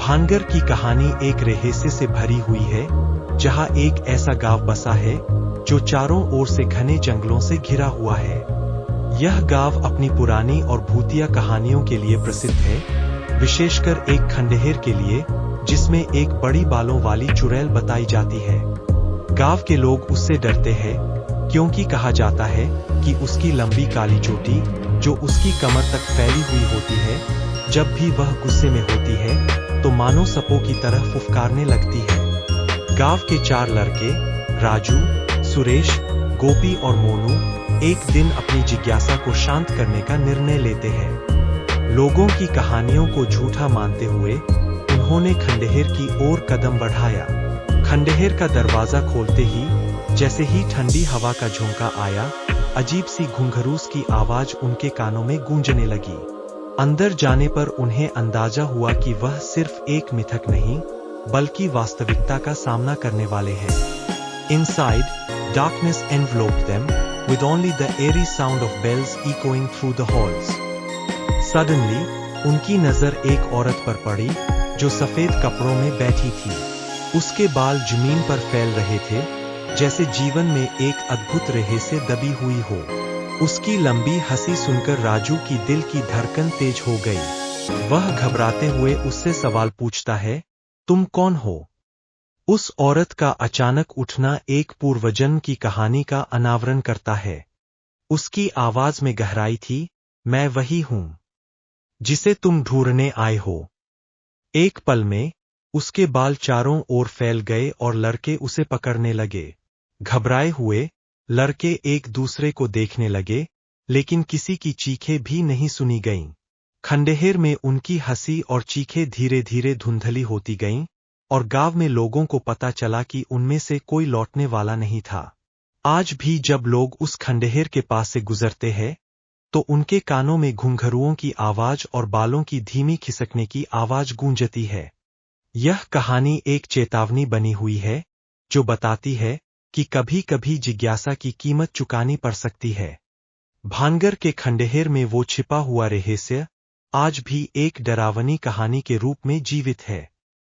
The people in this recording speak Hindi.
भानगर की कहानी एक रहस्य से भरी हुई है, जहां एक ऐसा गांव बसा है जो चारों ओर से घने जंगलों से घिरा हुआ है। यह गांव अपनी पुरानी और भूतिया कहानियों के लिए प्रसिद्ध है, विशेषकर एक खंडहर के लिए, जिसमें एक बड़ी बालों वाली चुड़ैल बताई जाती है। गांव के लोग उससे डरते हैं, क्योंकि कहा जाता है कि उसकी लंबी काली चोटी, जो उसकी कमर तक फैली हुई होती है, जब भी वह गुस्से में होती है तो मानो सपों की तरह फुफकारने लगती है। गांव के 4 लड़के, राजू, सुरेश, गोपी और मोनू, एक दिन अपनी जिज्ञासा को शांत करने का निर्णय लेते हैं। लोगों की कहानियों को झूठा मानते हुए उन्होंने खंडहर की ओर कदम बढ़ाया। खंडहर का दरवाजा खोलते ही, जैसे ही ठंडी हवा का झोंका आया, अजीब सी घुंघरूस की आवाज उनके कानों में गूंजने लगी। अंदर जाने पर उन्हें अंदाजा हुआ कि वह सिर्फ एक मिथक नहीं, बल्कि वास्तविकता का सामना करने वाले हैं। Inside, darkness enveloped them, with only the eerie sound of bells echoing through the halls. Suddenly, उनकी नजर एक औरत पर पड़ी, जो सफेद कपड़ों में बैठी थी। उसके बाल जमीन पर फैल रहे थे, जैसे जीवन में एक अद्भुत रहस्य दबी हुई हो। उसकी लंबी हंसी सुनकर राजू की दिल की धड़कन तेज हो गई। वह घबराते हुए उससे सवाल पूछता है, तुम कौन हो? उस औरत का अचानक उठना एक पूर्वजन्म की कहानी का अनावरण करता है। उसकी आवाज में गहराई थी, मैं वही हूं जिसे तुम ढूंढने आए हो। एक पल में उसके बाल चारों ओर फैल गए और लड़के उसे पकड़ने लगे। घबराए हुए लड़के एक दूसरे को देखने लगे, लेकिन किसी की चीखें भी नहीं सुनी गईं। खंडहर में उनकी हंसी और चीखें धीरे धीरे धुंधली होती गईं, और गांव में लोगों को पता चला कि उनमें से कोई लौटने वाला नहीं था। आज भी जब लोग उस खंडहर के पास से गुजरते हैं, तो उनके कानों में घुंघरूओं की आवाज और बालों की धीमी खिसकने की आवाज गूंजती है। यह कहानी एक चेतावनी बनी हुई है, जो बताती है कि कभी कभी जिज्ञासा की कीमत चुकानी पड़ सकती है। भानगर के खंडहर में वो छिपा हुआ रहस्य आज भी एक डरावनी कहानी के रूप में जीवित है।